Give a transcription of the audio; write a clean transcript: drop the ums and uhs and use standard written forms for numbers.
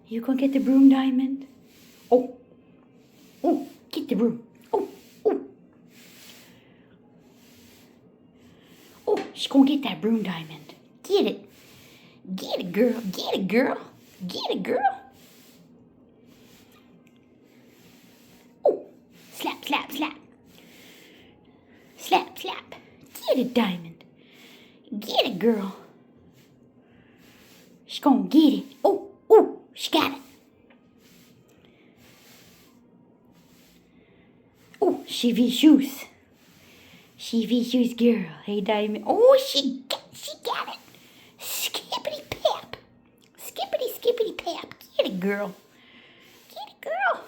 You gonna get the broom, Diamond? Oh, oh, get the broom. Oh, oh. Oh, she's gonna get that broom, Diamond. Get it. Get it, girl. Get it, girl. Get it, girl. Oh, slap, slap, slap. Slap, slap. Get it, Diamond. Get it, girl. She's gonna get it. Oh, oh, she got it. Oh, she vicious. She vicious girl. Hey, Diamond. Oh, she got it. Skippity pap. Skippity, skippity pap. Get it, girl. Get it, girl.